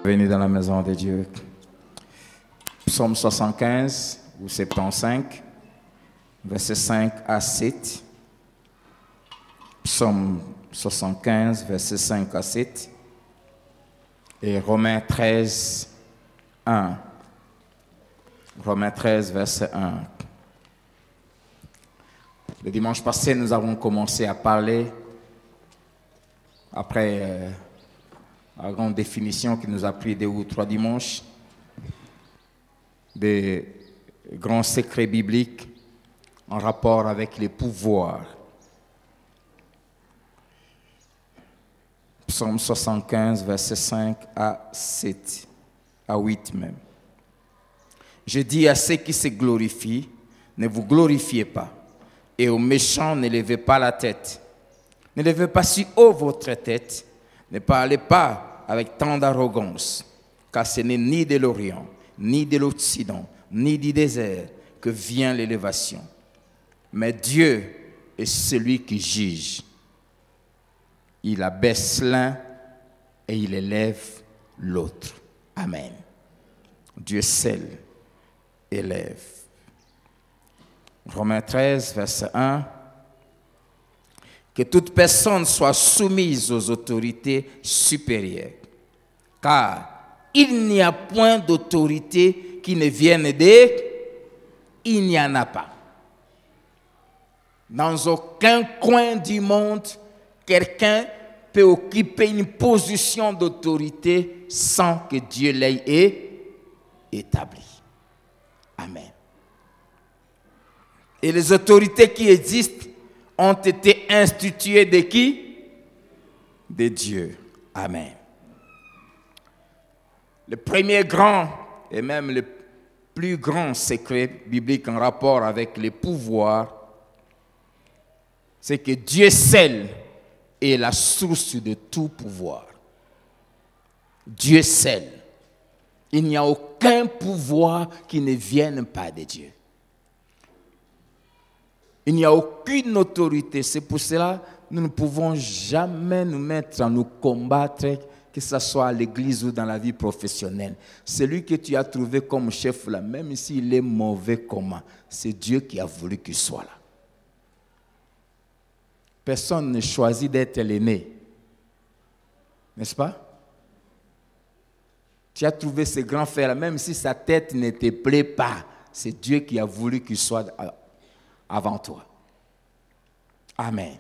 Bienvenue dans la maison de Dieu. Psaume 75 ou 75, versets 5 à 7. Psaume 75, versets 5 à 7. Et Romains 13, 1. Romains 13, verset 1. Le dimanche passé, nous avons commencé à parler, après la grande définition qui nous a pris 2 ou 3 dimanches, des grands secrets bibliques en rapport avec les pouvoirs. Psaume 75, versets 5 à 7, à 8 même. Je dis à ceux qui se glorifient, ne vous glorifiez pas, et aux méchants ne levez pas la tête. Ne levez pas si haut votre tête, ne parlez pas avec tant d'arrogance, car ce n'est ni de l'Orient, ni de l'Occident, ni du désert que vient l'élévation. Mais Dieu est celui qui juge. Il abaisse l'un et il élève l'autre. Amen. Dieu seul élève. Romains 13, verset 1. Que toute personne soit soumise aux autorités supérieures, car il n'y a point d'autorité qui ne vienne d'eux, il n'y en a pas. Dans aucun coin du monde, quelqu'un peut occuper une position d'autorité sans que Dieu l'ait établi. Amen. Et les autorités qui existent ont été instituées de qui? De Dieu. Amen. Le premier grand et même le plus grand secret biblique en rapport avec les pouvoirs, c'est que Dieu seul est la source de tout pouvoir. Dieu seul. Il n'y a aucun pouvoir qui ne vienne pas de Dieu. Il n'y a aucune autorité. C'est pour cela que nous ne pouvons jamais nous mettre à nous combattre, que ce soit à l'église ou dans la vie professionnelle. Celui que tu as trouvé comme chef là, même s'il est mauvais comment, c'est Dieu qui a voulu qu'il soit là. Personne ne choisit d'être l'aîné. N'est-ce pas? Tu as trouvé ce grand frère là, même si sa tête ne te plaît pas, c'est Dieu qui a voulu qu'il soit avant toi. Amen.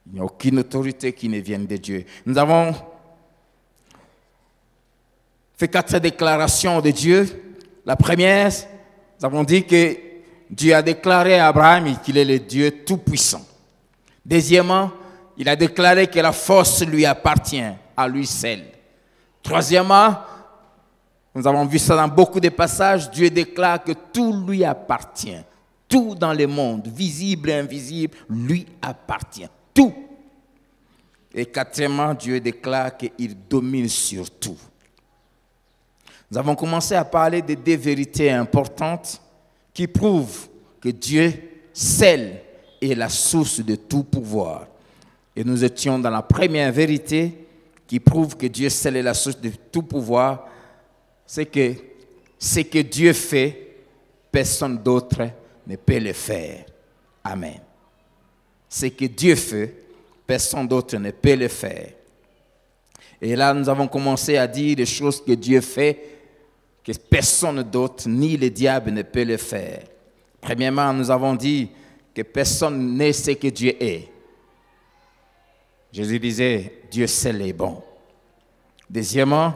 Il n'y a aucune autorité qui ne vienne de Dieu. Nous avons fait 4 déclarations de Dieu. La première, nous avons dit que Dieu a déclaré à Abraham qu'il est le Dieu tout-puissant. Deuxièmement, il a déclaré que la force lui appartient, à lui seul. Troisièmement, nous avons vu ça dans beaucoup de passages, Dieu déclare que tout lui appartient. Tout dans le monde, visible et invisible, lui appartient. Tout. Et quatrièmement, Dieu déclare qu'il domine sur tout. Nous avons commencé à parler de 2 vérités importantes qui prouvent que Dieu seul est la source de tout pouvoir. Et nous étions dans la première vérité qui prouve que Dieu seul est la source de tout pouvoir, c'est que ce que Dieu fait, personne d'autre ne peut le faire. Amen. Ce que Dieu fait, personne d'autre ne peut le faire. Et là, nous avons commencé à dire des choses que Dieu fait, que personne d'autre, ni le diable, ne peut le faire. Premièrement, nous avons dit que personne n'est ce que Dieu est. Jésus disait, Dieu seul est bon. Deuxièmement,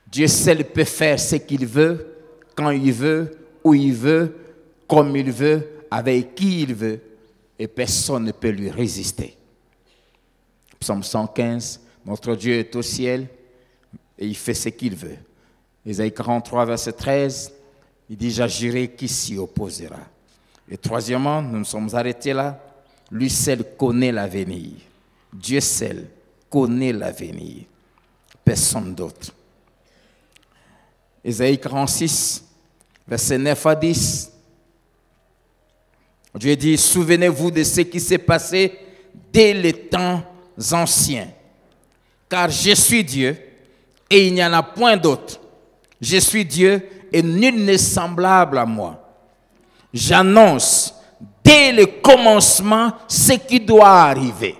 Dieu seul peut faire ce qu'il veut, quand il veut, où il veut, comme il veut, avec qui il veut, et personne ne peut lui résister. Psaume 115, notre Dieu est au ciel et il fait ce qu'il veut. Ésaïe 43, verset 13, il dit, j'agirai qui s'y opposera. Et troisièmement, nous nous sommes arrêtés là, lui seul connaît l'avenir. Dieu seul connaît l'avenir. Personne d'autre. Ésaïe 46, verset 9 à 10, Dieu dit, souvenez-vous de ce qui s'est passé dès les temps anciens. Car je suis Dieu et il n'y en a point d'autre. Je suis Dieu et nul n'est semblable à moi. J'annonce dès le commencement ce qui doit arriver.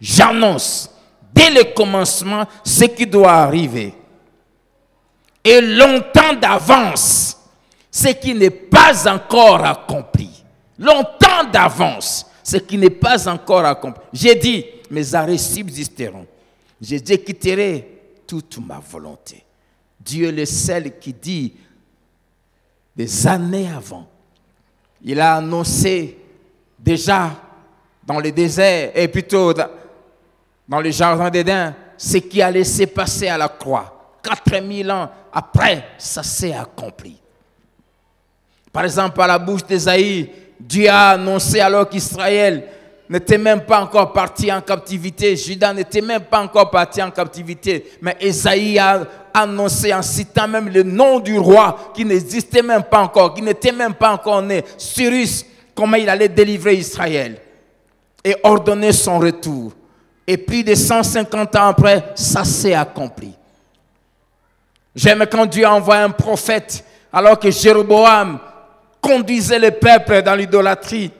J'annonce dès le commencement ce qui doit arriver. Et longtemps d'avance ce qui n'est pas encore accompli. Longtemps d'avance ce qui n'est pas encore accompli. J'ai dit, mes arrêts subsisteront. J'exécuterai toute ma volonté. Dieu est le seul qui dit, des années avant, il a annoncé déjà dans le désert, et plutôt dans le jardin d'Éden, ce qui allait se passer à la croix. 4000 ans après, ça s'est accompli. Par exemple, à la bouche d'Ésaïe, Dieu a annoncé alors qu'Israël n'était même pas encore parti en captivité. Juda n'était même pas encore parti en captivité. Mais Ésaïe a annoncé en citant même le nom du roi qui n'existait même pas encore, qui n'était même pas encore né. Cyrus, comment il allait délivrer Israël et ordonner son retour. Et plus de 150 ans après, ça s'est accompli. J'aime quand Dieu envoie un prophète alors que Jéroboam conduisait le peuple dans l'idolâtrie.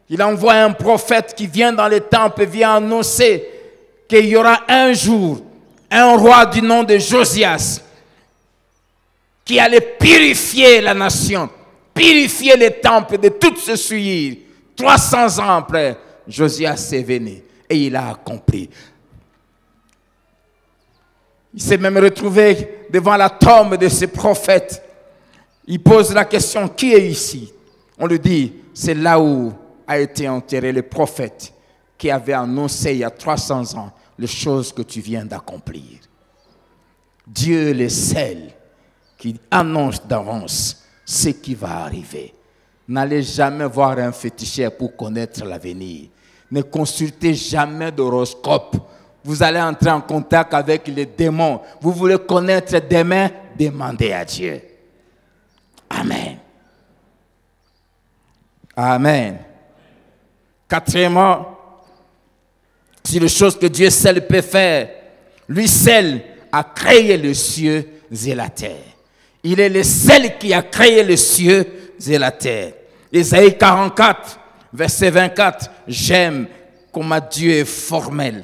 Il envoie un prophète qui vient dans le temple et vient annoncer qu'il y aura un jour un roi du nom de Josias qui allait purifier la nation, purifier le temple de toute ce souillure. 300 ans après, Josias est venu et il a accompli. Il s'est même retrouvé devant la tombe de ce prophète. Il pose la question, qui est ici? On lui dit, c'est là où a été enterré le prophète qui avait annoncé il y a 300 ans les choses que tu viens d'accomplir. Dieu est le seul qui annonce d'avance ce qui va arriver. N'allez jamais voir un féticheur pour connaître l'avenir. Ne consultez jamais d'horoscope. Vous allez entrer en contact avec les démons. Vous voulez connaître demain, demandez à Dieu. Amen. Amen. Quatrièmement, c'est les choses que Dieu seul peut faire. Lui seul a créé les cieux et la terre. Il est le seul qui a créé les cieux et la terre. Ésaïe 44, verset 24. J'aime comment Dieu est formel.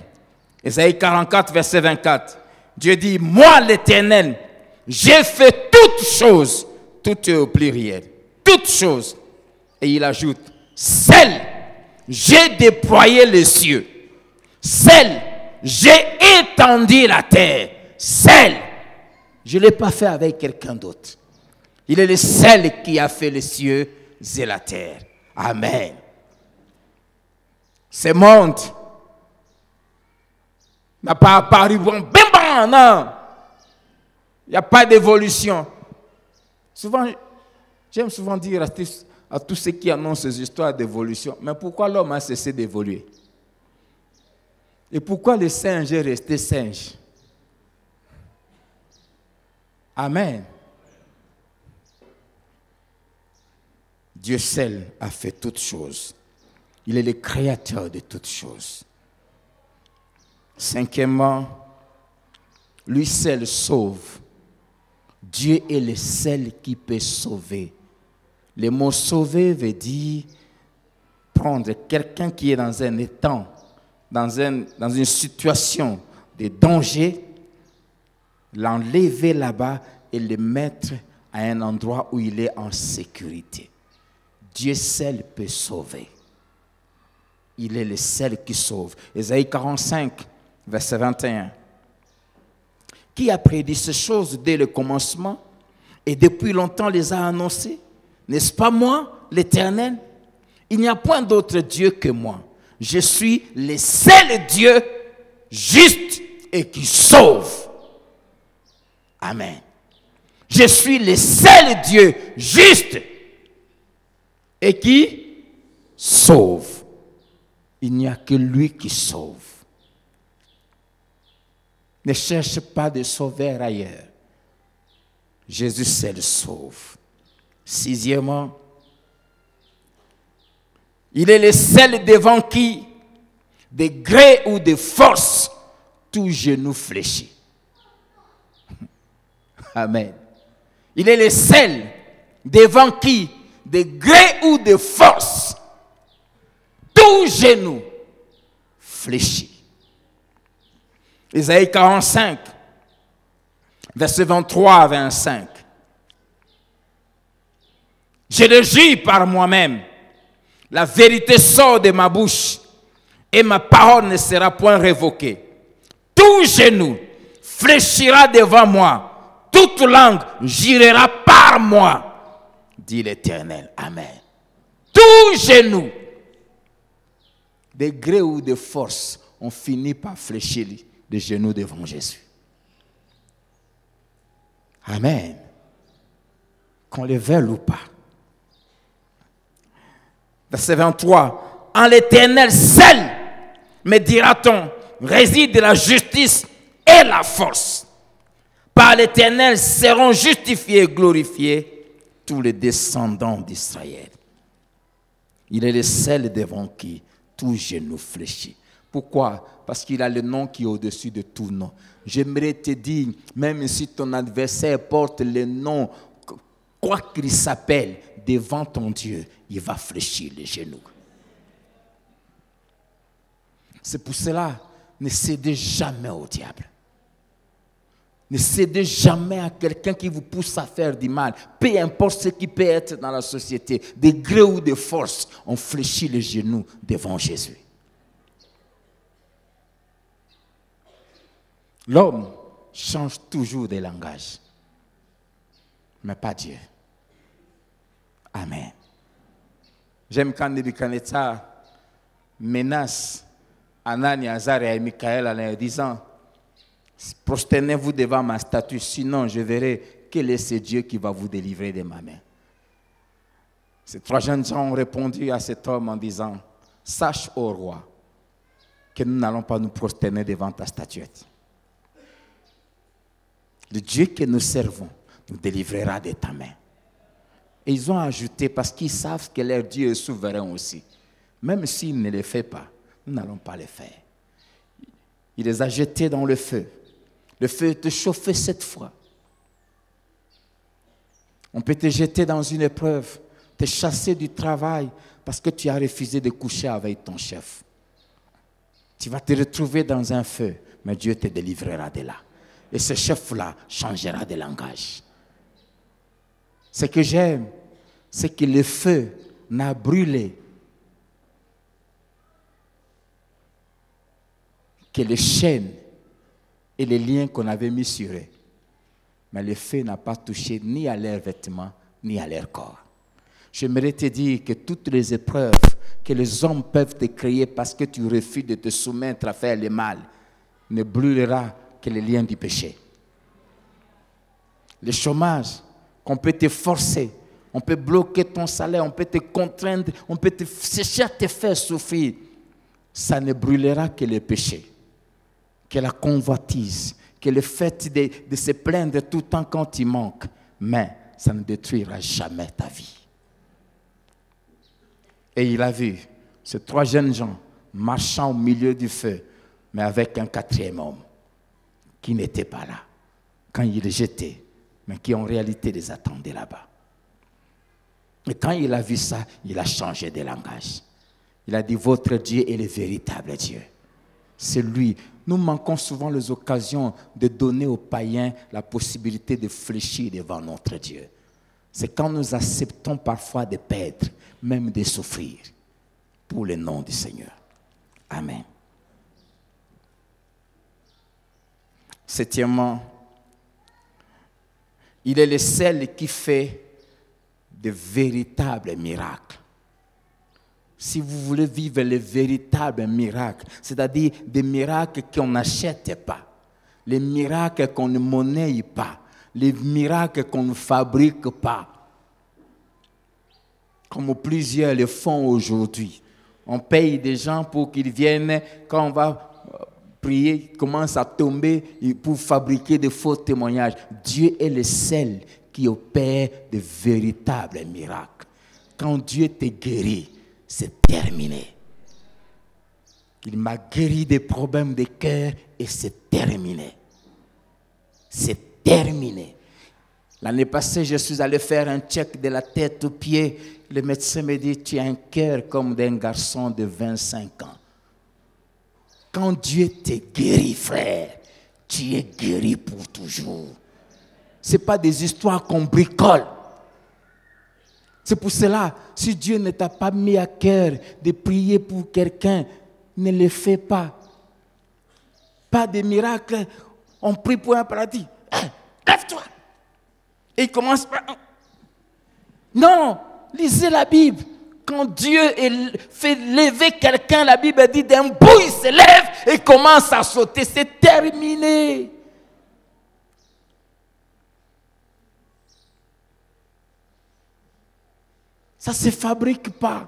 Ésaïe 44, verset 24. Dieu dit, moi l'Éternel, j'ai fait toutes choses. Tout est au pluriel. Toutes choses. Et il ajoute, seul, j'ai déployé les cieux. Seul, j'ai étendu la terre. Seul, je ne l'ai pas fait avec quelqu'un d'autre. Il est le seul qui a fait les cieux et la terre. Amen. Ce monde n'a pas apparu bon, bim bam, non. Il n'y a pas d'évolution. Souvent, j'aime souvent dire à tous ceux qui annoncent ces histoires d'évolution, mais pourquoi l'homme a cessé d'évoluer? Et pourquoi le singe est resté singe? Amen. Dieu seul a fait toutes choses. Il est le créateur de toutes choses. Cinquièmement, lui seul sauve. Dieu est le seul qui peut sauver. Le mot sauver veut dire prendre quelqu'un qui est dans un étang, dans une situation de danger, l'enlever là-bas et le mettre à un endroit où il est en sécurité. Dieu seul peut sauver. Il est le seul qui sauve. Ésaïe 45, verset 21. Qui a prédit ces choses dès le commencement et depuis longtemps les a annoncées? N'est-ce pas moi, l'Éternel? Il n'y a point d'autre Dieu que moi. Je suis le seul Dieu juste et qui sauve. Amen. Je suis le seul Dieu juste et qui sauve. Il n'y a que lui qui sauve. Ne cherche pas de sauveur ailleurs. Jésus seul sauve. Sixièmement, il est le seul devant qui, de gré ou de force, tout genou fléchit. Amen. Il est le seul devant qui, de gré ou de force, tout genou fléchit. Isaïe 45, verset 23 à 25. Je le jure par moi-même, la vérité sort de ma bouche et ma parole ne sera point révoquée. Tout genou fléchira devant moi, toute langue jurera par moi, dit l'Éternel. Amen. Tout genou, de gré ou de force, on finit par fléchir les genoux devant Jésus. Amen. Qu'on le veuille ou pas. Verset 23. En l'Éternel seul, me dira-t-on, réside la justice et la force. Par l'Éternel seront justifiés et glorifiés tous les descendants d'Israël. Il est le seul devant qui tout genou fléchit. Pourquoi? Parce qu'il a le nom qui est au-dessus de tout nom. J'aimerais te dire, même si ton adversaire porte le nom, quoi qu'il s'appelle, devant ton Dieu, il va fléchir les genoux. C'est pour cela, ne cédez jamais au diable. Ne cédez jamais à quelqu'un qui vous pousse à faire du mal. Peu importe ce qui peut être dans la société, de gré ou de force, on fléchit les genoux devant Jésus. L'homme change toujours de langage, mais pas Dieu. Amen. J'aime quand Nebuchadnezzar menace Anani, Azaria et Michaël en leur disant: prosternez-vous devant ma statue, sinon je verrai quel est ce Dieu qui va vous délivrer de ma main. Ces trois jeunes gens ont répondu à cet homme en disant: sache, ô roi, que nous n'allons pas nous prosterner devant ta statuette. Le Dieu que nous servons nous délivrera de ta main. Et ils ont ajouté, parce qu'ils savent que leur Dieu est souverain aussi. Même s'il ne le fait pas, nous n'allons pas le faire. Il les a jetés dans le feu. Le feu te chauffait 7 fois. On peut te jeter dans une épreuve, te chasser du travail parce que tu as refusé de coucher avec ton chef. Tu vas te retrouver dans un feu, mais Dieu te délivrera de là. Et ce chef-là changera de langage. Ce que j'aime, c'est que le feu n'a brûlé que les chaînes et les liens qu'on avait mis sur eux. Mais le feu n'a pas touché ni à leurs vêtements, ni à leur corps. J'aimerais te dire que toutes les épreuves que les hommes peuvent te créer parce que tu refuses de te soumettre à faire le mal ne brûlera que les liens du péché. Le chômage, qu'on peut te forcer, on peut bloquer ton salaire, on peut te contraindre, on peut te chercher à te faire souffrir, ça ne brûlera que le péché, que la convoitise, que le fait de se plaindre tout le temps quand il manque, mais ça ne détruira jamais ta vie. Et il a vu ces 3 jeunes gens marchant au milieu du feu, mais avec un 4e homme qui n'était pas là quand il les jetait, mais qui en réalité les attendait là-bas. Et quand il a vu ça, il a changé de langage. Il a dit: votre Dieu est le véritable Dieu. C'est lui. Nous manquons souvent les occasions de donner aux païens la possibilité de fléchir devant notre Dieu. C'est quand nous acceptons parfois de perdre, même de souffrir, pour le nom du Seigneur. Amen. 7e, il est le seul qui fait de véritables miracles. Si vous voulez vivre les véritables miracles, c'est-à-dire des miracles qu'on n'achète pas, les miracles qu'on ne monnaie pas, les miracles qu'on ne fabrique pas, comme plusieurs le font aujourd'hui. On paye des gens pour qu'ils viennent, quand on va prier, commence à tomber pour fabriquer de faux témoignages. Dieu est le seul qui opère de véritables miracles. Quand Dieu te guérit, c'est terminé. Il m'a guéri des problèmes de cœur et c'est terminé. C'est terminé. L'année passée, je suis allé faire un check de la tête aux pieds. Le médecin me dit, tu as un cœur comme d'un garçon de 25 ans. Quand Dieu te guérit, frère, tu es guéri pour toujours. Ce n'est pas des histoires qu'on bricole. C'est pour cela, si Dieu ne t'a pas mis à cœur de prier pour quelqu'un, ne le fais pas. Pas de miracle. On prie pour un paradis. Hey, lève-toi. Et il commence par... Non, lisez la Bible. Quand Dieu fait lever quelqu'un, la Bible dit d'un bout, il se lève et commence à sauter. C'est terminé. Ça ne se fabrique pas.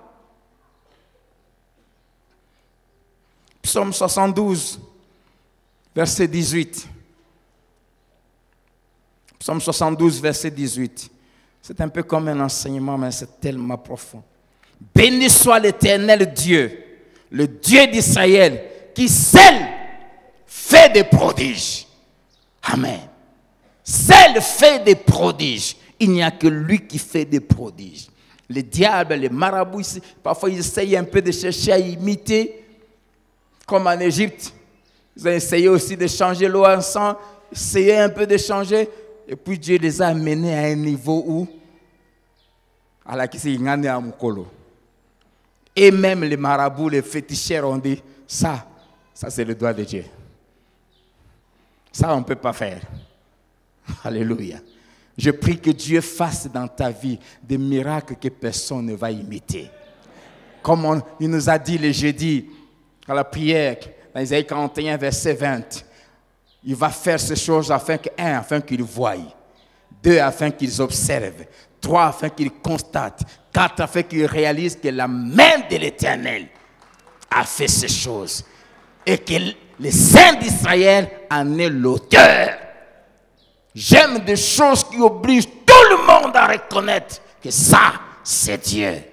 Psaume 72, verset 18. Psaume 72, verset 18. C'est un peu comme un enseignement, mais c'est tellement profond. Béni soit l'Éternel Dieu, le Dieu d'Israël, qui seul fait des prodiges. Amen. Seul fait des prodiges. Il n'y a que lui qui fait des prodiges. Les diables, les marabouts, parfois ils essayent un peu de chercher à imiter, comme en Égypte. Ils ont essayé aussi de changer l'eau en sang, essayé un peu de changer, et puis Dieu les a amenés à un niveau où, à la et même les marabouts, les féticheurs ont dit, ça c'est le doigt de Dieu. Ça on ne peut pas faire. Alléluia. Je prie que Dieu fasse dans ta vie des miracles que personne ne va imiter. Comme il nous a dit le jeudi, à la prière, dans Isaïe 41, verset 20, il va faire ces choses afin qu'ils voient, 2, afin qu'ils observent, 3, afin qu'ils constatent, 4, afin qu'ils réalisent que la main de l'Éternel a fait ces choses et que le Saint d'Israël en est l'auteur. J'aime des choses qui obligent tout le monde à reconnaître que ça, c'est Dieu.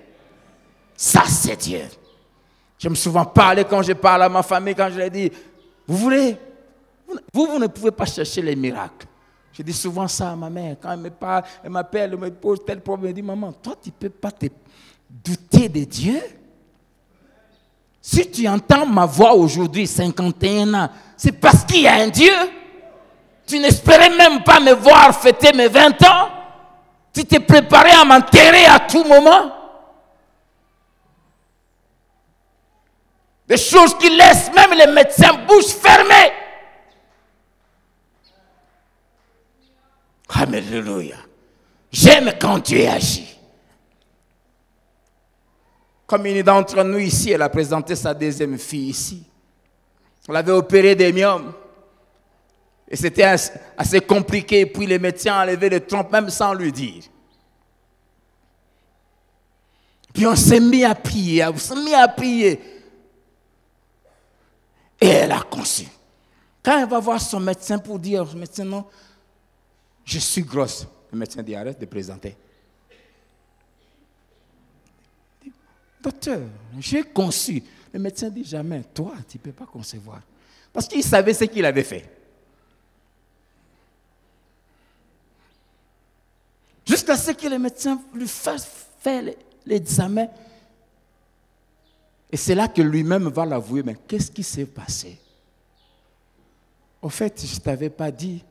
Ça, c'est Dieu. J'aime souvent parler quand je parle à ma famille, quand je leur dis, vous ne pouvez pas chercher les miracles. Je dis souvent ça à ma mère. Quand elle me parle, elle m'appelle, elle me pose tel problème, elle dit, maman, toi, tu ne peux pas te douter de Dieu? Si tu entends ma voix aujourd'hui, 51 ans, c'est parce qu'il y a un Dieu. Tu n'espérais même pas me voir fêter mes 20 ans. Tu t'es préparé à m'enterrer à tout moment. Des choses qui laissent même les médecins bouche fermée. Alléluia. J'aime quand Dieu agit. Comme une d'entre nous ici, elle a présenté sa deuxième fille ici. On l'avait opéré des myomes. Et c'était assez compliqué. Puis les médecins ont enlevé les trompes même sans lui dire. Puis on s'est mis à prier. Et elle a conçu. Quand elle va voir son médecin pour dire au médecin, non, je suis grosse. Le médecin dit, arrête de présenter. Docteur, j'ai conçu. Le médecin dit, jamais, toi, tu ne peux pas concevoir. Parce qu'il savait ce qu'il avait fait. Jusqu'à ce que le médecin lui fasse faire l'examen. Et c'est là que lui-même va l'avouer, mais qu'est-ce qui s'est passé? Au fait, je ne t'avais pas dit,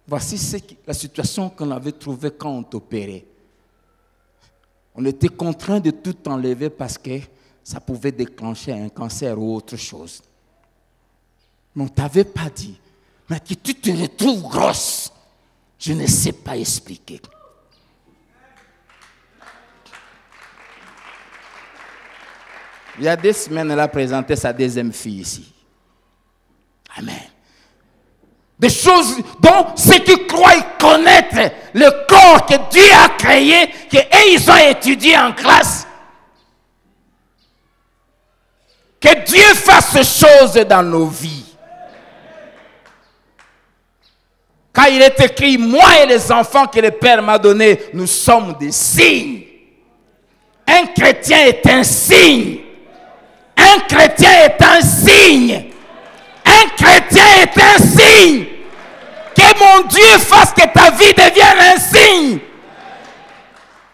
voici la situation qu'on avait trouvée quand on t'opérait. On était contraint de tout enlever parce que ça pouvait déclencher un cancer ou autre chose. Mais on ne t'avait pas dit, mais que tu te retrouves grosse, je ne sais pas expliquer. Il y a 2 semaines, elle a présenté sa deuxième fille ici. Amen. Des choses dont ceux qui croient connaître le corps que Dieu a créé, qu'ils ont étudié en classe. Que Dieu fasse ces choses dans nos vies. Quand il est écrit, moi et les enfants que le Père m'a donnés, nous sommes des signes. Un chrétien est un signe. Un chrétien est un signe. Un chrétien est un signe. Que mon quand Dieu fasse que ta vie devienne un signe.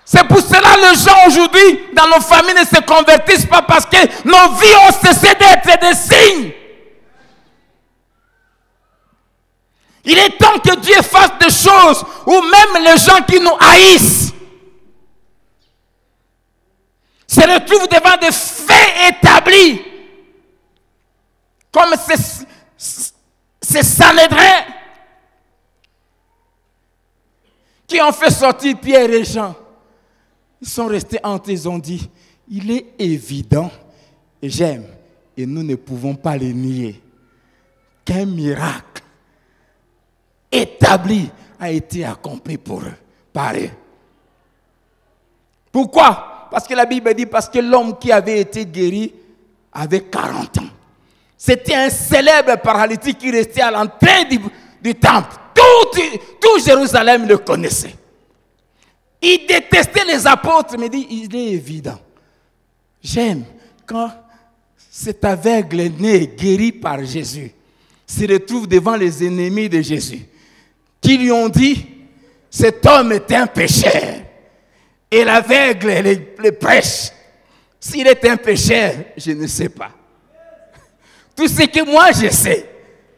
C'est pour cela que les gens aujourd'hui, dans nos familles, ne se convertissent pas parce que nos vies ont cessé d'être des signes. Il est temps que Dieu fasse des choses où même les gens qui nous haïssent se retrouvent devant des faits établis. Comme ces Sanhédrins qui ont fait sortir Pierre et Jean. Ils sont restés entre eux, ils ont dit, il est évident, et j'aime, et nous ne pouvons pas le nier, qu'un miracle établi a été accompli pour eux, par eux. Pourquoi? Parce que la Bible dit, parce que l'homme qui avait été guéri avait 40 ans. C'était un célèbre paralytique qui restait à l'entrée du temple. Tout Jérusalem le connaissait. Il détestait les apôtres, mais dit, il est évident. J'aime quand cet aveugle né, guéri par Jésus, se retrouve devant les ennemis de Jésus, qui lui ont dit, cet homme est un pécheur. Et l'aveugle le prêche. S'il est un pécheur, je ne sais pas. Tout ce que moi je sais,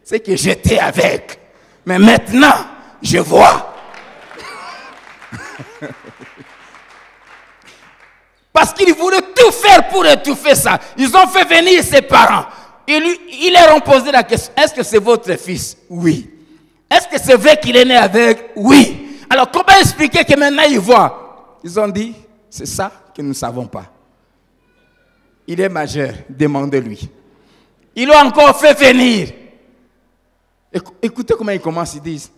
c'est que j'étais aveugle. Mais maintenant, je vois. Parce qu'ils voulaient tout faire pour étouffer ça. Ils ont fait venir ses parents. Ils leur ont posé la question, est-ce que c'est votre fils? Oui. Est-ce que c'est vrai qu'il est né aveugle? Oui. Alors comment expliquer que maintenant il voit? Ils ont dit, c'est ça que nous ne savons pas. Il est majeur, demandez-lui. Ils l'ont encore fait venir. Écoutez comment ils commencent, ils disent,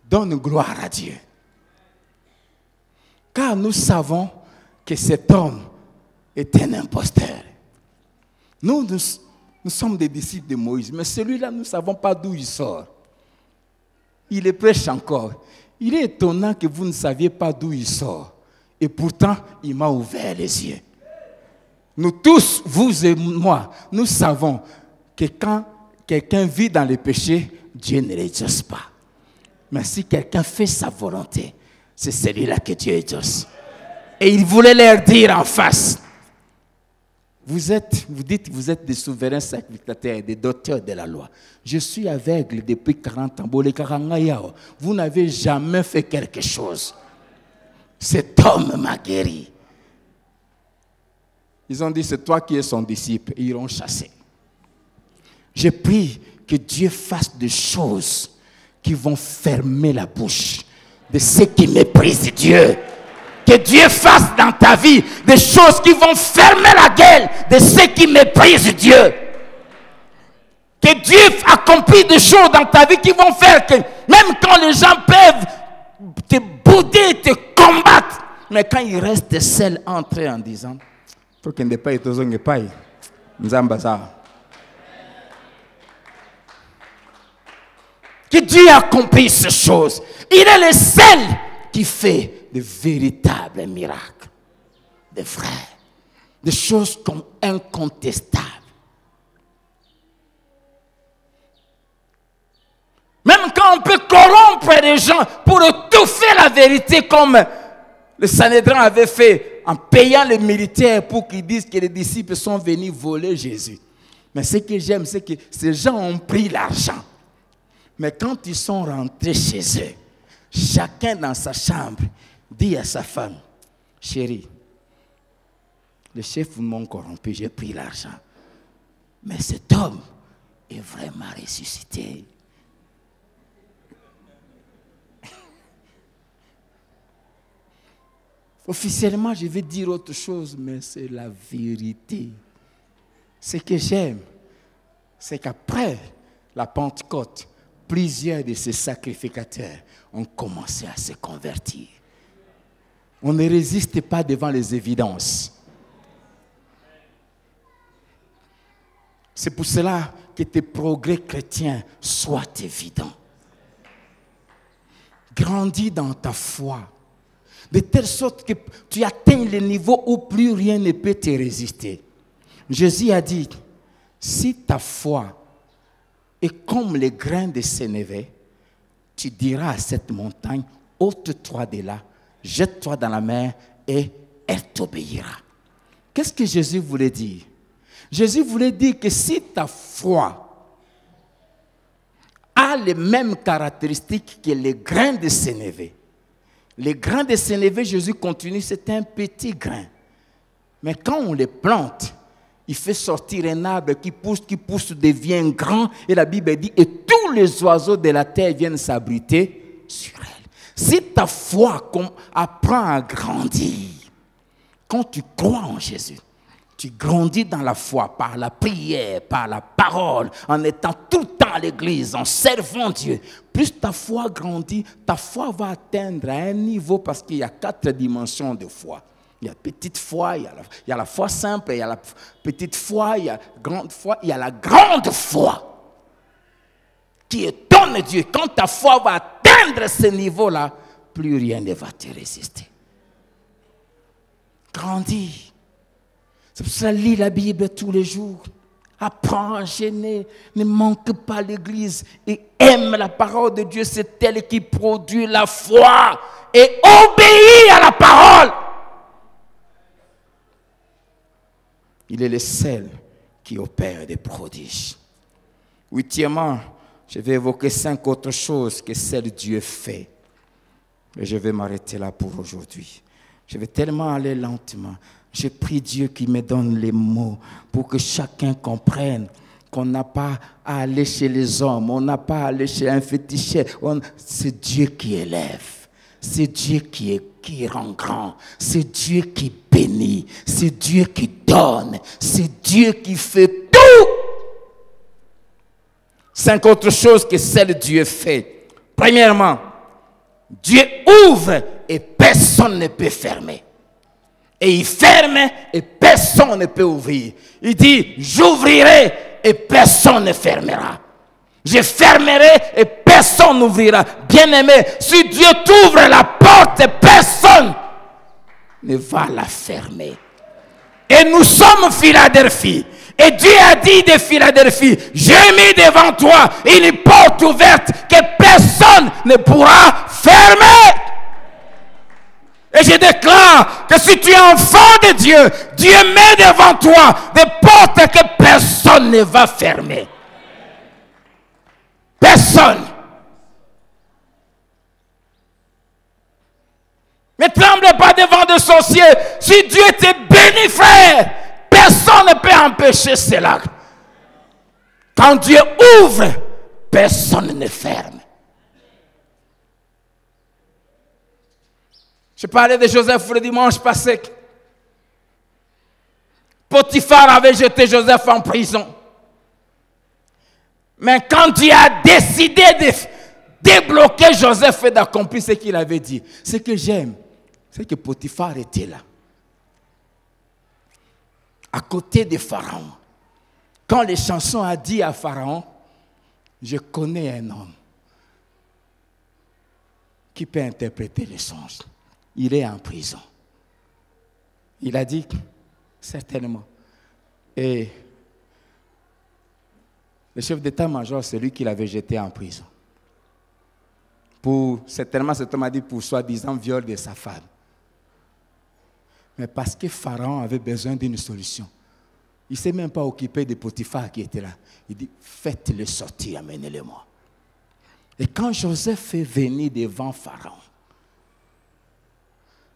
donne gloire à Dieu. Car nous savons que cet homme est un imposteur. Nous sommes des disciples de Moïse, mais celui-là, nous ne savons pas d'où il sort. Il est prêche encore. Il est étonnant que vous ne saviez pas d'où il sort. Et pourtant, il m'a ouvert les yeux. Nous tous, vous et moi, nous savons que quand quelqu'un vit dans le péché, Dieu ne l'exauce pas. Mais si quelqu'un fait sa volonté, c'est celui-là que Dieu exauce. Et il voulait leur dire en face, vous dites que vous êtes des souverains sacrificateurs, des docteurs de la loi. Je suis aveugle depuis 40 ans. Vous n'avez jamais fait quelque chose. Cet homme m'a guéri. Ils ont dit, c'est toi qui es son disciple. Et ils l'ont chassé. Je prie que Dieu fasse des choses qui vont fermer la bouche de ceux qui méprisent Dieu. Que Dieu fasse dans ta vie des choses qui vont fermer la gueule de ceux qui méprisent Dieu. Que Dieu accomplisse des choses dans ta vie qui vont faire que même quand les gens peuvent te bouder, te combattre, mais quand ils restent seuls entre eux en disant, faut qu'il ne pas être aux pas, que Dieu accomplisse ces choses. Il est le seul qui fait de véritables miracles, des frères, des choses comme incontestables. Même quand on peut corrompre les gens pour étouffer la vérité, comme le Sanhédrin avait fait en payant les militaires pour qu'ils disent que les disciples sont venus voler Jésus. Mais ce que j'aime, c'est que ces gens ont pris l'argent. Mais quand ils sont rentrés chez eux, chacun dans sa chambre dit à sa femme, chérie, les chefs m'ont corrompu, j'ai pris l'argent. Mais cet homme est vraiment ressuscité. Officiellement, je vais dire autre chose, mais c'est la vérité. Ce que j'aime, c'est qu'après la Pentecôte, plusieurs de ces sacrificateurs ont commencé à se convertir. On ne résiste pas devant les évidences. C'est pour cela que tes progrès chrétiens soient évidents. Grandis dans ta foi, de telle sorte que tu atteignes le niveau où plus rien ne peut te résister. Jésus a dit, si ta foi est comme les grains de sénévé, tu diras à cette montagne, ôte-toi de là, jette-toi dans la mer et elle t'obéira. Qu'est-ce que Jésus voulait dire? Jésus voulait dire que si ta foi a les mêmes caractéristiques que les grains de sénévé, les grains de sénévé, Jésus continue, c'est un petit grain. Mais quand on les plante, il fait sortir un arbre qui pousse, devient grand. Et la Bible dit, et tous les oiseaux de la terre viennent s'abriter sur elle. Si ta foi apprend à grandir, quand tu crois en Jésus, tu grandis dans la foi par la prière, par la parole, en étant tout le temps à l'église, en servant Dieu. Plus ta foi grandit, ta foi va atteindre un niveau parce qu'il y a 4 dimensions de foi. Il y a petite foi, il y a la foi simple, il y a la petite foi, il y a la grande foi, il y a la grande foi qui étonne Dieu. Quand ta foi va atteindre ce niveau-là, plus rien ne va te résister. Grandis. C'est pour ça que lis la Bible tous les jours. Apprends à gêner. Ne manque pas l'église. Et aime la parole de Dieu. C'est elle qui produit la foi. Et obéis à la parole. Il est le seul qui opère des prodiges. 8e, je vais évoquer 5 autres choses que celles Dieu fait. Et je vais m'arrêter là pour aujourd'hui. Je vais tellement aller lentement. Je prie Dieu qu'il me donne les mots pour que chacun comprenne qu'on n'a pas à aller chez les hommes, on n'a pas à aller chez un féticheur. C'est Dieu qui élève, c'est Dieu qui rend grand, c'est Dieu qui bénit, c'est Dieu qui donne, c'est Dieu qui fait tout. 5 autres choses que celles Dieu fait. Premièrement, Dieu ouvre et personne ne peut fermer. Et il ferme et personne ne peut ouvrir. Il dit, j'ouvrirai et personne ne fermera. Je fermerai et personne n'ouvrira. Bien-aimé, si Dieu t'ouvre la porte, personne ne va la fermer. Et nous sommes Philadelphie. Et Dieu a dit de Philadelphie, j'ai mis devant toi une porte ouverte que personne ne pourra fermer. Et je déclare que si tu es enfant de Dieu, Dieu met devant toi des portes que personne ne va fermer. Personne. Ne tremble pas devant des sorciers. Si Dieu te bénit, frère, personne ne peut empêcher cela. Quand Dieu ouvre, personne ne ferme. Je parlais de Joseph le dimanche passé. Potiphar avait jeté Joseph en prison. Mais quand Dieu a décidé de débloquer Joseph et d'accomplir ce qu'il avait dit, ce que j'aime, c'est que Potiphar était là. À côté de Pharaon. Quand les chansons a dit à Pharaon, je connais un homme qui peut interpréter les songes. Il est en prison. Il a dit, certainement. Et le chef d'état-major, c'est lui qui l'avait jeté en prison. Certainement, cet homme a dit pour soi-disant viol de sa femme. Mais parce que Pharaon avait besoin d'une solution. Il ne s'est même pas occupé de Potiphar qui était là. Il dit, faites-le sortir, amenez-le-moi. Et quand Joseph est venu devant Pharaon,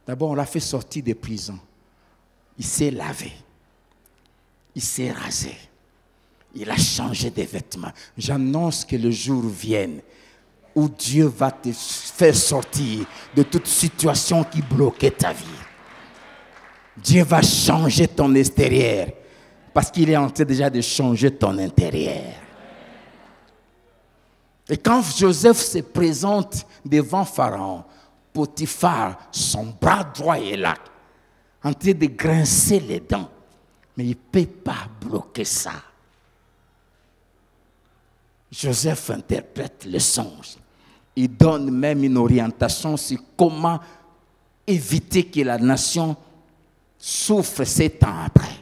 d'abord on l'a fait sortir de prison. Il s'est lavé. Il s'est rasé. Il a changé de vêtements. J'annonce que le jour vienne où Dieu va te faire sortir de toute situation qui bloquait ta vie. Dieu va changer ton extérieur parce qu'il est en train déjà de changer ton intérieur. Et quand Joseph se présente devant Pharaon, Potiphar, son bras droit est là, en train de grincer les dents. Mais il ne peut pas bloquer ça. Joseph interprète le songe. Il donne même une orientation sur comment éviter que la nation souffre 7 ans après.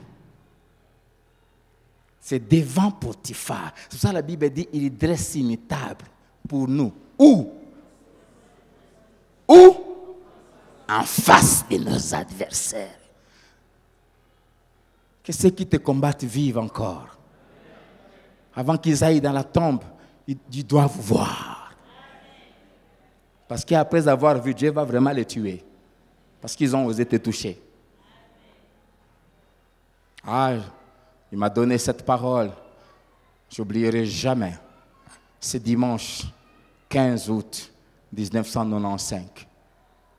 C'est devant Potiphar. C'est pour ça que la Bible dit il dresse une table pour nous. Où? Où? En face de nos adversaires. Que ceux qui te combattent vivent encore. Avant qu'ils aillent dans la tombe, ils doivent voir. Parce qu'après avoir vu, Dieu va vraiment les tuer. Parce qu'ils ont osé te toucher. Ah, il m'a donné cette parole. Je n'oublierai jamais. Ce dimanche 15 août 1995.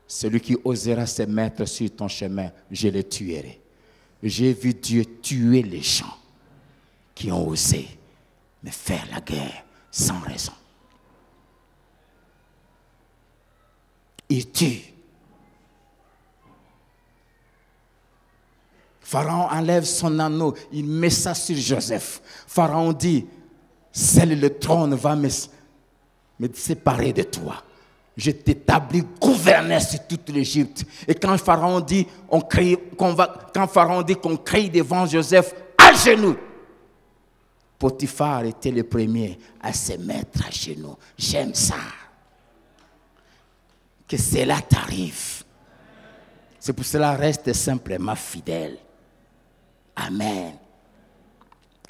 Celui qui osera se mettre sur ton chemin, je le tuerai. J'ai vu Dieu tuer les gens qui ont osé me faire la guerre sans raison. Il tue. Pharaon enlève son anneau, il met ça sur Joseph. Pharaon dit, seul le trône va me séparer de toi. Je t'établis gouverneur sur toute l'Égypte. Et quand Pharaon dit qu'on crie devant Joseph à genoux, Potiphar était le premier à se mettre à genoux. J'aime ça. Que cela t'arrive. C'est pour cela reste simplement fidèle. Amen.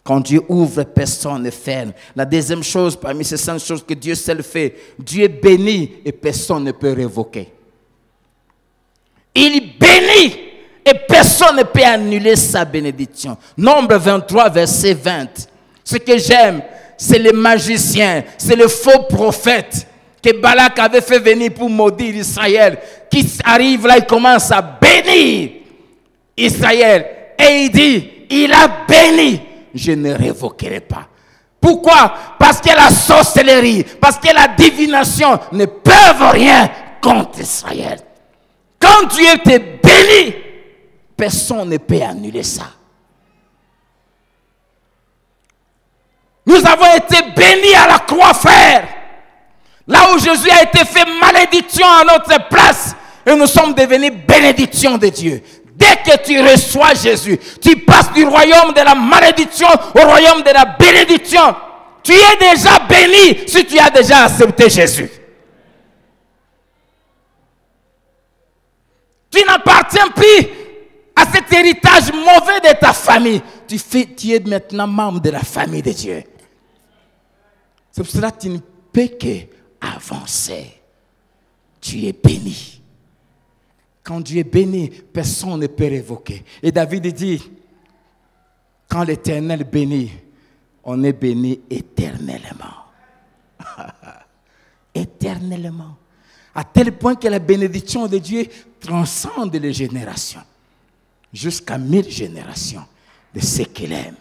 Quand Dieu ouvre, personne ne ferme. La deuxième chose, parmi ces 5 choses que Dieu seul fait, Dieu bénit et personne ne peut révoquer. Il bénit et personne ne peut annuler sa bénédiction. Nombre 23, verset 20. Ce que j'aime, c'est les magiciens, c'est le faux prophète que Balak avait fait venir pour maudire Israël, qui arrive là, il commence à bénir Israël. Et il dit, il a béni. Je ne révoquerai pas. Pourquoi? Parce que la sorcellerie, parce que la divination ne peuvent rien contre Israël. Quand Dieu te bénit, personne ne peut annuler ça. Nous avons été bénis à la croix, frère. Là où Jésus a été fait malédiction à notre place, et nous sommes devenus bénédiction de Dieu. Dès que tu reçois Jésus, tu passes du royaume de la malédiction au royaume de la bénédiction. Tu es déjà béni si tu as déjà accepté Jésus. Tu n'appartiens plus à cet héritage mauvais de ta famille. Tu es maintenant membre de la famille de Dieu. C'est pour cela que tu ne peux qu'avancer. Tu es béni. Quand Dieu est béni, personne ne peut révoquer. Et David dit, quand l'Éternel bénit, on est béni éternellement. Éternellement. À tel point que la bénédiction de Dieu transcende les générations. Jusqu'à 1000 générations de ce qu'il aime.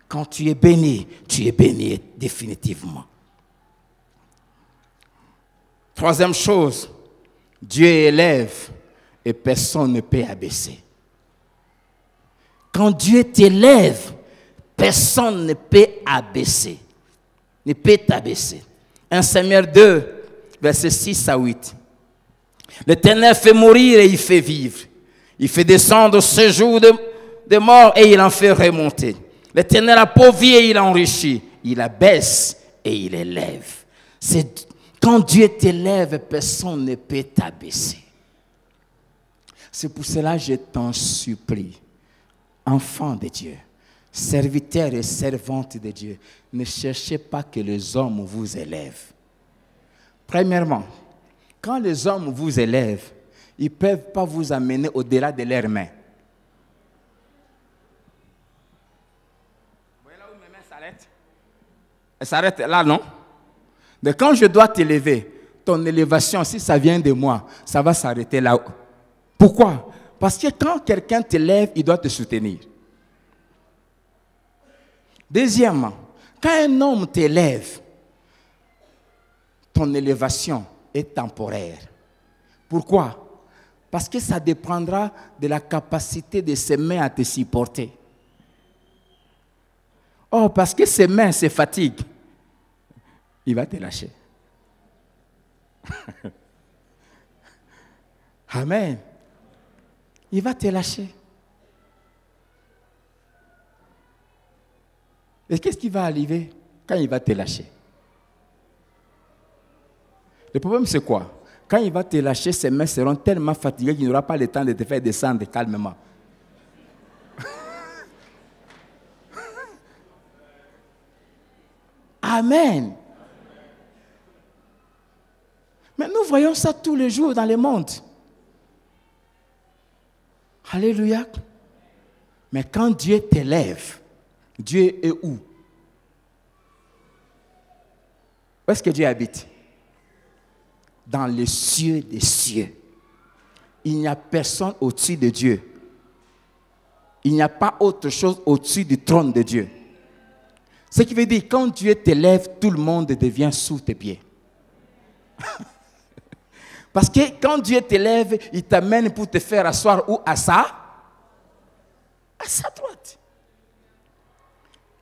Quand tu es béni définitivement. Troisième chose, Dieu élève et personne ne peut abaisser. Quand Dieu t'élève, personne ne peut abaisser. Ne peut t'abaisser. 1 Samuel 2, versets 6 à 8. L'Éternel fait mourir et il fait vivre. Il fait descendre ce jour de mort et il en fait remonter. L'Éternel appauvrit et il enrichit. Il abaisse et il élève. Quand Dieu t'élève, personne ne peut t'abaisser. C'est pour cela que je t'en supplie, enfants de Dieu, serviteurs et servantes de Dieu, ne cherchez pas que les hommes vous élèvent. Premièrement, quand les hommes vous élèvent, ils ne peuvent pas vous amener au-delà de leurs mains. Vous voyez là où mes mains s'arrêtent? Elles s'arrêtent là, non? Mais quand je dois t'élever, ton élévation, si ça vient de moi, ça va s'arrêter là. Pourquoi? Parce que quand quelqu'un t'élève, il doit te soutenir. Deuxièmement, quand un homme t'élève, ton élévation est temporaire. Pourquoi? Parce que ça dépendra de la capacité de ses mains à te supporter. Oh, parce que ses mains se fatiguent, il va te lâcher. Amen. Il va te lâcher. Et qu'est-ce qui va arriver quand il va te lâcher? Le problème, c'est quoi? Quand il va te lâcher, ses mains seront tellement fatiguées qu'il n'aura pas le temps de te faire descendre calmement. Amen. Mais nous voyons ça tous les jours dans le monde. Alléluia. Mais quand Dieu t'élève, Dieu est où? Où est-ce que Dieu habite? Dans les cieux des cieux. Il n'y a personne au-dessus de Dieu. Il n'y a pas autre chose au-dessus du trône de Dieu. Ce qui veut dire, quand Dieu t'élève, tout le monde devient sous tes pieds. Parce que quand Dieu t'élève, il t'amène pour te faire asseoir où? À sa droite.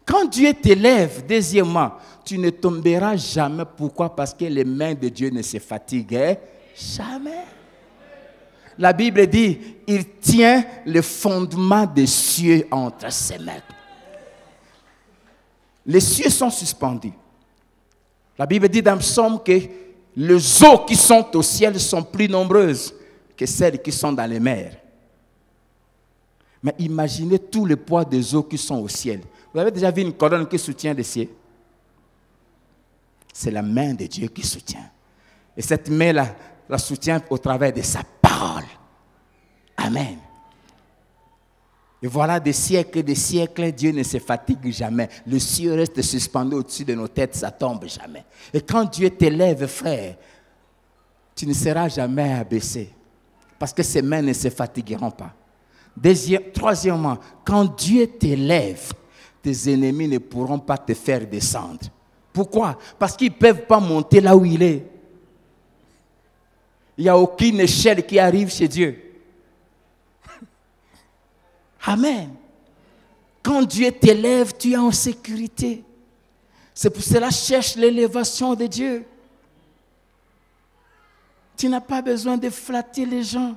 Quand Dieu t'élève, deuxièmement, tu ne tomberas jamais. Pourquoi? Parce que les mains de Dieu ne se fatiguent jamais. La Bible dit, il tient le fondement des cieux entre ses mains. Les cieux sont suspendus. La Bible dit dans le psaume que les eaux qui sont au ciel sont plus nombreuses que celles qui sont dans les mers. Mais imaginez tout le poids des eaux qui sont au ciel. Vous avez déjà vu une colonne qui soutient les cieux? C'est la main de Dieu qui soutient. Et cette main-là la soutient au travers de sa parole. Amen. Et voilà des siècles, Dieu ne se fatigue jamais. Le ciel reste suspendu au-dessus de nos têtes, ça tombe jamais. Et quand Dieu t'élève, frère, tu ne seras jamais abaissé. Parce que ses mains ne se fatigueront pas. Troisièmement, quand Dieu t'élève, tes ennemis ne pourront pas te faire descendre. Pourquoi? Parce qu'ils ne peuvent pas monter là où il est. Il n'y a aucune échelle qui arrive chez Dieu. Amen. Quand Dieu t'élève, tu es en sécurité. C'est pour cela que cherche l'élévation de Dieu. Tu n'as pas besoin de flatter les gens,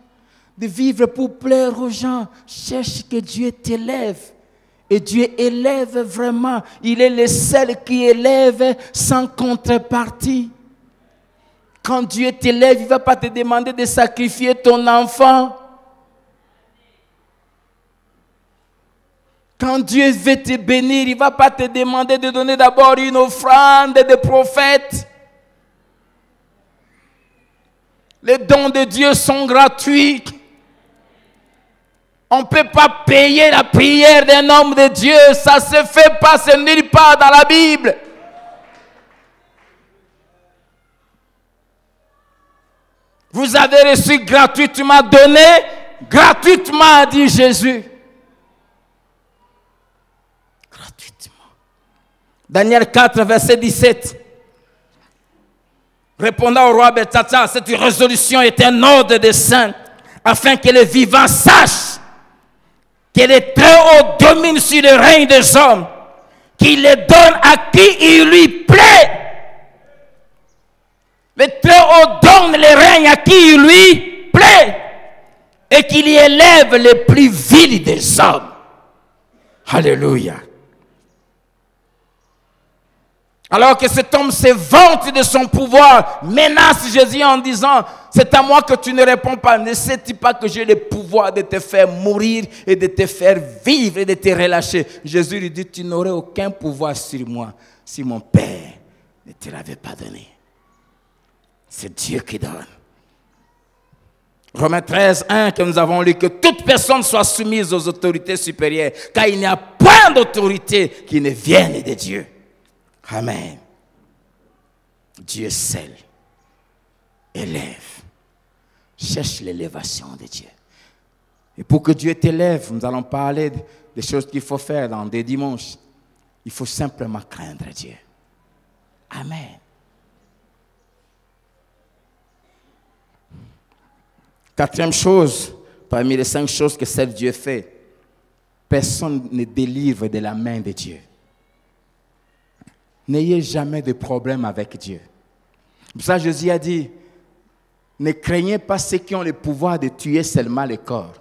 de vivre pour plaire aux gens. Cherche que Dieu t'élève. Et Dieu élève vraiment. Il est le seul qui élève sans contrepartie. Quand Dieu t'élève, il ne va pas te demander de sacrifier ton enfant. Quand Dieu veut te bénir, il ne va pas te demander de donner d'abord une offrande de prophète. Les dons de Dieu sont gratuits. On ne peut pas payer la prière d'un homme de Dieu. Ça ne se fait pas, c'est nulle part dans la Bible. Vous avez reçu gratuitement, donné gratuitement, dit Jésus. Gratuitement. Daniel 4, verset 17. Répondant au roi Belshazzar, cette résolution est un ordre des saints, afin que les vivants sachent que le Très-Haut domine sur le règne des hommes, qu'il les donne à qui il lui plaît. Le Très-Haut donne le règne à qui il lui plaît, et qu'il y élève les plus vils des hommes. Alléluia. Alors que cet homme se vante de son pouvoir, menace Jésus en disant, c'est à moi que tu ne réponds pas. Ne sais-tu pas que j'ai le pouvoir de te faire mourir et de te faire vivre et de te relâcher? Jésus lui dit, tu n'aurais aucun pouvoir sur moi si mon Père ne te l'avait pas donné. C'est Dieu qui donne. Romains 13, 1, que nous avons lu, que toute personne soit soumise aux autorités supérieures, car il n'y a point d'autorité qui ne vienne de Dieu. Amen. Dieu seul élève. Cherche l'élévation de Dieu. Et pour que Dieu t'élève, nous allons parler des choses qu'il faut faire dans des dimanches. Il faut simplement craindre Dieu. Amen. Quatrième chose, parmi les 5 choses que seul Dieu fait, personne ne délivre de la main de Dieu. N'ayez jamais de problème avec Dieu. Pour ça, Jésus a dit, ne craignez pas ceux qui ont le pouvoir de tuer seulement le corps,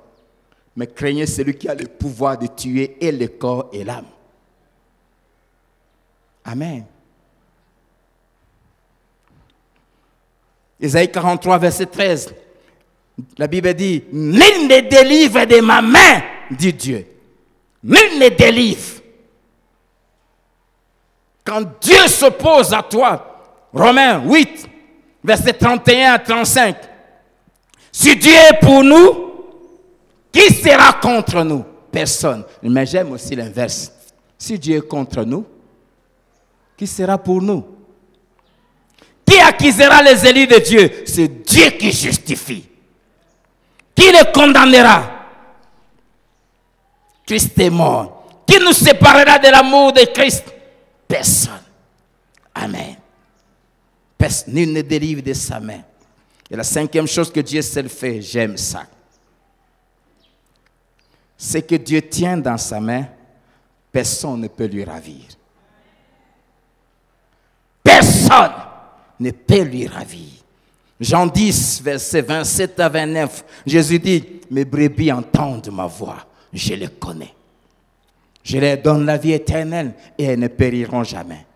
mais craignez celui qui a le pouvoir de tuer et le corps et l'âme. Amen. Ésaïe 43, verset 13. La Bible dit, nul ne délivre de ma main, dit Dieu. Nul ne délivre. Quand Dieu s'oppose à toi, Romains 8, verset 31 à 35. Si Dieu est pour nous, qui sera contre nous? Personne. Mais j'aime aussi l'inverse. Si Dieu est contre nous, qui sera pour nous? Qui accusera les élus de Dieu? C'est Dieu qui justifie. Qui les condamnera? Christ est mort. Qui nous séparera de l'amour de Christ? Personne. Amen. Nul ne délivre de sa main. Et la cinquième chose que Dieu seul fait, j'aime ça. C'est que Dieu tient dans sa main, personne ne peut lui ravir. Personne ne peut lui ravir. Jean 10, versets 27 à 29, Jésus dit, mes brebis entendent ma voix, je les connais. Je leur donne la vie éternelle et elles ne périront jamais.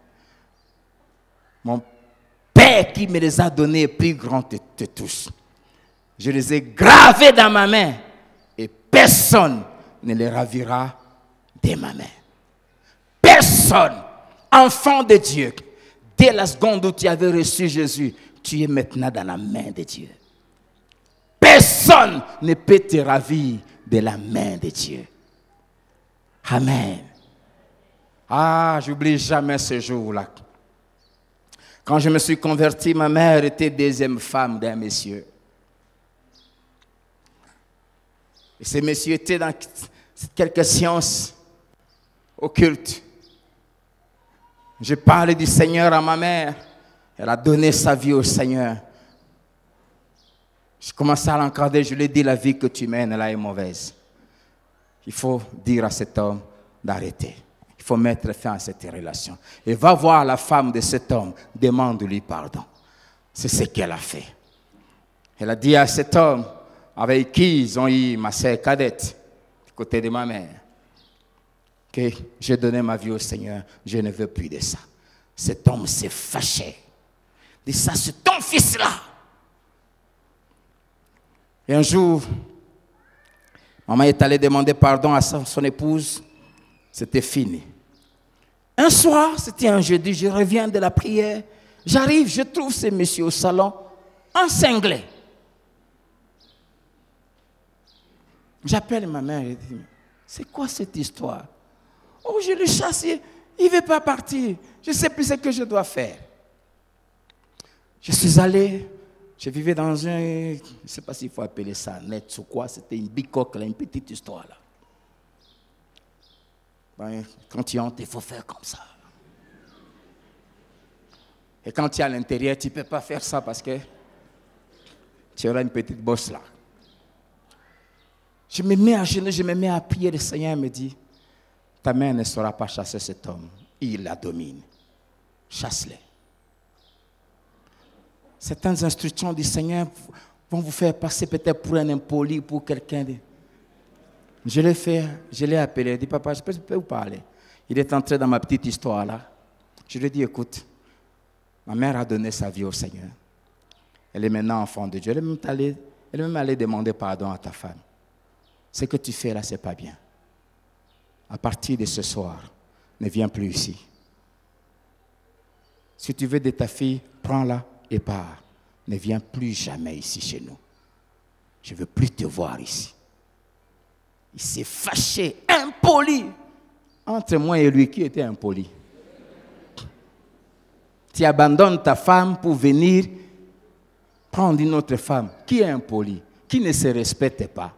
Mon Père qui me les a donnés est plus grand de tous. Je les ai gravés dans ma main et personne ne les ravira de ma main. Personne, enfant de Dieu, dès la seconde où tu avais reçu Jésus, tu es maintenant dans la main de Dieu. Personne ne peut te ravir de la main de Dieu. Amen. Ah, j'oublie jamais ce jour-là. Quand je me suis converti, ma mère était deuxième femme d'un monsieur. Et ce monsieur était dans quelques sciences occultes. Je parlais du Seigneur à ma mère. Elle a donné sa vie au Seigneur. Je commençais à l'encadrer. Je lui ai dit, la vie que tu mènes, là, est mauvaise. Il faut dire à cet homme d'arrêter. Il faut mettre fin à cette relation. Et va voir la femme de cet homme. Demande-lui pardon. C'est ce qu'elle a fait. Elle a dit à cet homme, avec qui ils ont eu ma sœur cadette, du côté de ma mère, que j'ai donné ma vie au Seigneur, je ne veux plus de ça. Cet homme s'est fâché. Il dit, ça c'est ton fils-là. Et un jour, maman est allée demander pardon à son épouse. C'était fini. Un soir, c'était un jeudi, je reviens de la prière. J'arrive, je trouve ce monsieur au salon, en cinglé. J'appelle ma mère et dis, c'est quoi cette histoire? Oh, je le chasse, il ne veut pas partir. Je ne sais plus ce que je dois faire. Je suis allé, je vivais dans un, je ne sais pas s'il faut appeler ça net ou quoi, c'était une bicoque, là, une petite histoire là. Ben, quand tu entres, il faut faire comme ça. Et quand tu es à l'intérieur, tu ne peux pas faire ça parce que tu auras une petite bosse là. Je me mets à genoux, je me mets à prier. Le Seigneur me dit, ta main ne saura pas chasser cet homme. Il la domine. Chasse-le. Certaines instructions du Seigneur vont vous faire passer peut-être pour un impoli, pour quelqu'un de... Je l'ai fait, je l'ai appelé, il dit, papa, je peux vous parler. Il est entré dans ma petite histoire là. Je lui ai dit, écoute, ma mère a donné sa vie au Seigneur. Elle est maintenant enfant de Dieu. Elle est même allée demander pardon à ta femme. Ce que tu fais là, ce n'est pas bien. À partir de ce soir, ne viens plus ici. Si tu veux de ta fille, prends-la et pars. Ne viens plus jamais ici chez nous. Je ne veux plus te voir ici. Il s'est fâché, impoli. Entre moi et lui, qui était impoli? Tu abandonnes ta femme pour venir prendre une autre femme. Qui est impoli? Qui ne se respecte pas?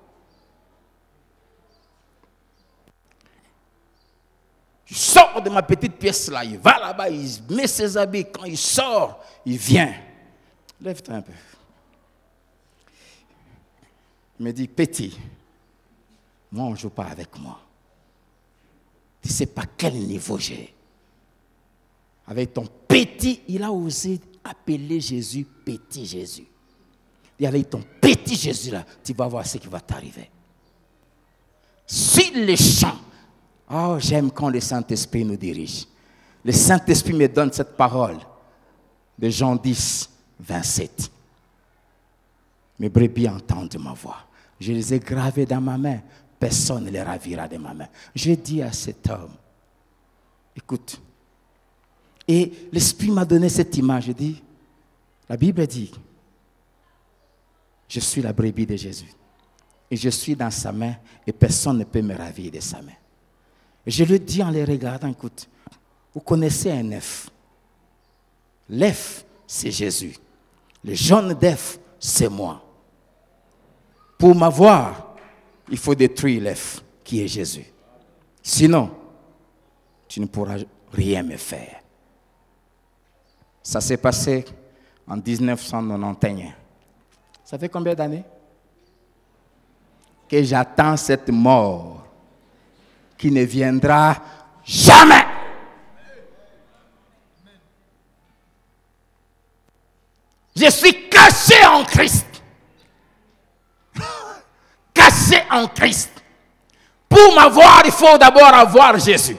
Je sors de ma petite pièce là, il va là-bas, il met ses habits. Quand il sort, il vient. Lève-toi un peu. Il me dit, petit, moi on ne joue pas avec moi. Tu ne sais pas quel niveau j'ai. Avec ton petit, il a osé appeler Jésus petit Jésus. Il dit, avec ton petit Jésus là, tu vas voir ce qui va t'arriver. Sur les champs. Oh, j'aime quand le Saint-Esprit nous dirige. Le Saint-Esprit me donne cette parole de Jean 10, 27. Mes brebis entendent ma voix. Je les ai gravés dans ma main. Personne ne les ravira de ma main. Je dis à cet homme, écoute. Et l'Esprit m'a donné cette image. Il dit, la Bible dit, je suis la brebis de Jésus. Et je suis dans sa main et personne ne peut me ravir de sa main. Et je lui dis en les regardant, écoute, vous connaissez un œuf. L'œuf, c'est Jésus. Le jaune d'œuf, c'est moi. Pour m'avoir, il faut détruire l'œuf qui est Jésus. Sinon, tu ne pourras rien me faire. Ça s'est passé en 1991. Ça fait combien d'années que j'attends cette mort qui ne viendra jamais. Je suis caché en Christ. Caché en Christ. Pour m'avoir, il faut d'abord avoir Jésus.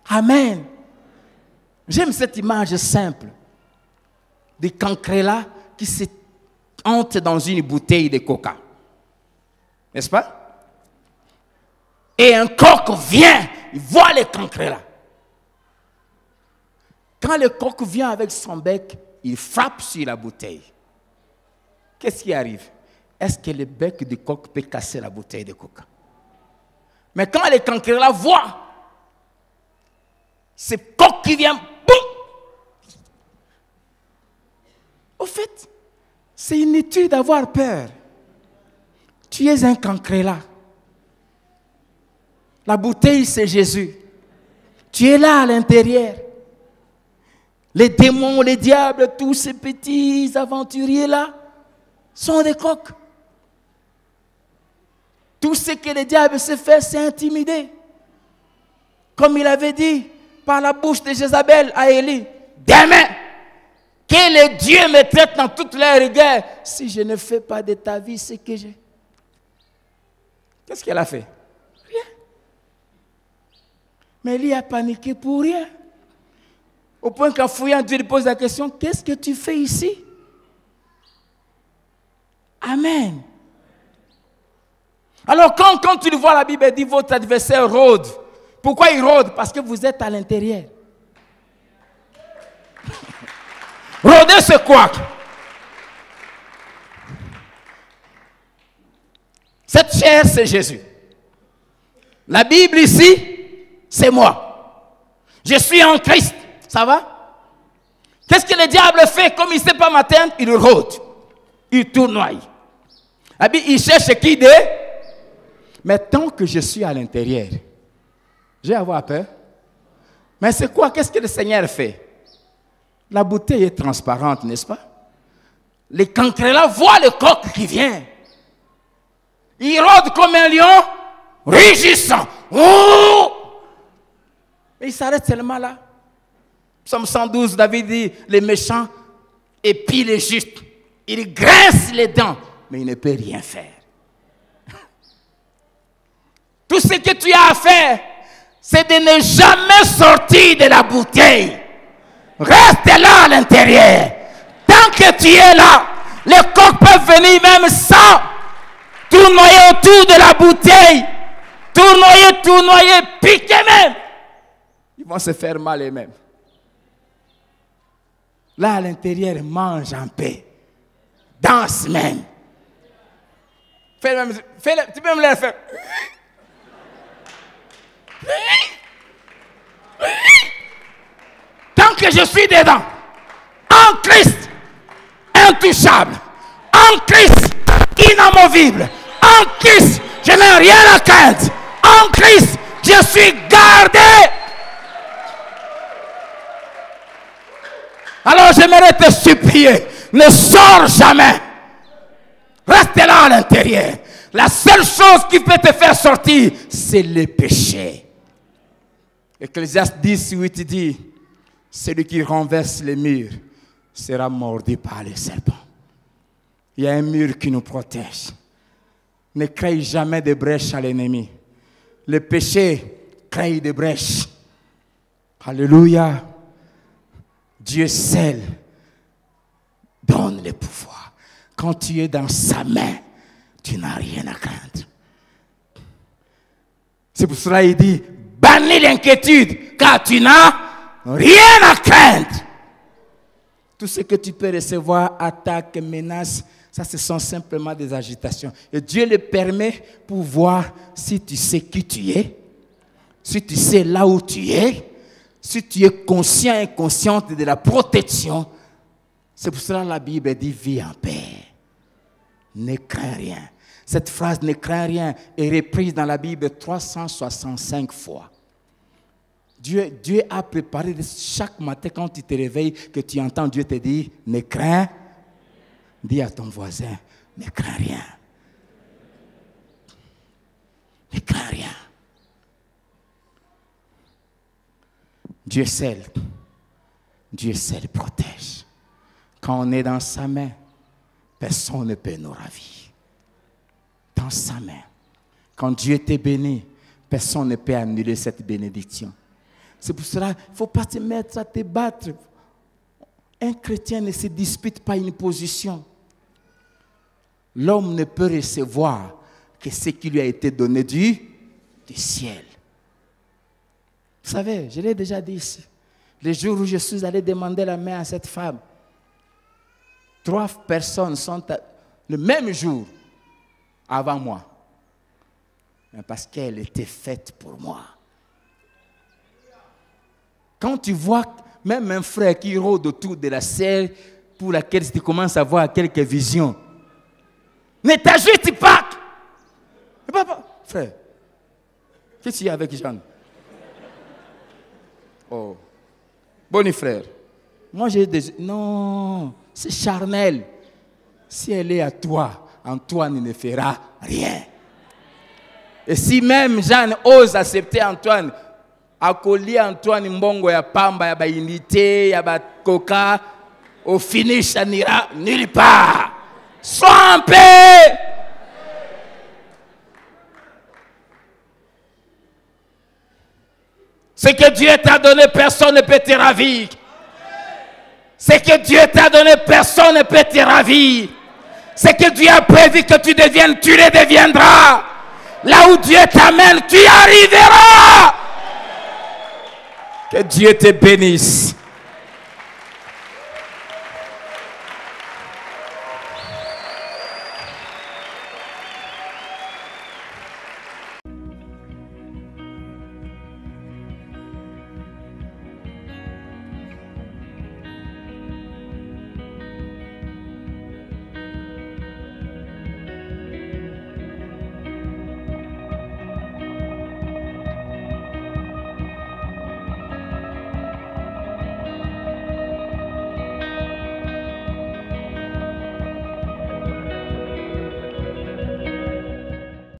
Amen. J'aime cette image simple de cancrela qui se entre dans une bouteille de coca. N'est-ce pas? Et un coq vient, il voit le cancrela. Quand le coq vient avec son bec, il frappe sur la bouteille. Qu'est-ce qui arrive? Est-ce que le bec du coq peut casser la bouteille de coca? Mais quand le cancrela voit ce coq qui vient, boum! Au fait, c'est inutile d'avoir peur. Tu es un cancrela. La bouteille, c'est Jésus. Tu es là à l'intérieur. Les démons, les diables, tous ces petits aventuriers-là sont des coqs. Tout ce que le diable sait faire, c'est intimider. Comme il avait dit par la bouche de Jézabel à Élie, demain, que le Dieu me traite dans toute leur rigueur si je ne fais pas de ta vie ce que j'ai. Qu'est-ce qu'elle a fait? Rien. Mais Élie a paniqué pour rien. Au point qu'en fouillant, Dieu lui pose la question, qu'est-ce que tu fais ici? Amen. Alors quand tu le vois, la Bible dit, votre adversaire rôde. Pourquoi il rôde? Parce que vous êtes à l'intérieur. Rôder, c'est quoi? Cette chair, c'est Jésus. La Bible ici, c'est moi. Je suis en Christ. Ça va? Qu'est-ce que le diable fait? Comme il ne sait pas m'atteindre, il rôde. Il tournoie. Il cherche qui d'eux? Mais tant que je suis à l'intérieur, je vais avoir peur. Mais c'est quoi? Qu'est-ce que le Seigneur fait? La bouteille est transparente, n'est-ce pas? Les cancrelats voient le coq qui vient. Il rôde comme un lion, rugissant. Oh! Et il s'arrête seulement là. Psaume 112, David dit, les méchants épient les justes. Il grince les dents, mais il ne peut rien faire. Tout ce que tu as à faire, c'est de ne jamais sortir de la bouteille. Reste là à l'intérieur. Tant que tu es là, les coqs peuvent venir même sans tournoyer autour de la bouteille. Tournoyer, piquer même. Ils vont se faire mal eux-mêmes. Là à l'intérieur, mange en paix. Danse même. Tu peux même le faire. Tant que je suis dedans, en Christ, intouchable, en Christ, inamovible, en Christ, je n'ai rien à craindre, en Christ, je suis gardé. Alors j'aimerais te supplier, ne sors jamais, reste là à l'intérieur. La seule chose qui peut te faire sortir, c'est le péché. Ecclésiaste 10:8 dit, celui qui renverse les murs sera mordu par les serpents. Il y a un mur qui nous protège. Ne crée jamais de brèches à l'ennemi. Le péché crée des brèches. Alléluia. Dieu seul donne le pouvoir. quand tu es dans sa main, tu n'as rien à craindre. C'est pour cela qu'il dit, bannis l'inquiétude, car tu n'as rien à craindre. Tout ce que tu peux recevoir, attaques, menaces, ça ce sont simplement des agitations. Et Dieu le permet pour voir si tu sais qui tu es, si tu sais là où tu es, si tu es conscient et consciente de la protection. C'est pour cela que la Bible dit, vis en paix. Ne crains rien. Cette phrase, ne crains rien, est reprise dans la Bible 365 fois. Dieu a préparé chaque matin quand tu te réveilles, que tu entends Dieu te dire, ne crains. Dis à ton voisin, ne crains rien. Ne crains rien. Dieu seul protège. Quand on est dans sa main, personne ne peut nous ravir. Dans sa main. Quand Dieu t'est béni, personne ne peut annuler cette bénédiction. C'est pour cela qu'il ne faut pas te mettre à te battre. Un chrétien ne se dispute pas une position. L'homme ne peut recevoir que ce qui lui a été donné du ciel. Vous savez, je l'ai déjà dit ici. Le jour où je suis allé demander la main à cette femme, 3 personnes sont le même jour avant moi. Parce qu'elle était faite pour moi. Quand tu vois même un frère qui rôde autour de la sœur pour laquelle tu commences à avoir quelques visions, ne t'agite pas. Frère, qu'est-ce qu'il y a avec Jeanne? Oh, bon frère. Moi j'ai des... Non, c'est charnel. Si elle est à toi, Antoine ne fera rien. Et si même Jeanne ose accepter Antoine, accoler Antoine mbongo ya pamba, ya ba unité, ya ba coca, au finish, ça n'ira nulle part. Sois en paix. Ce que Dieu t'a donné, personne ne peut te ravir. Ce que Dieu t'a donné, personne ne peut te ravir. Ce que Dieu a prévu que tu deviennes, tu le deviendras. Là où Dieu t'amène, tu y arriveras. Que Dieu te bénisse.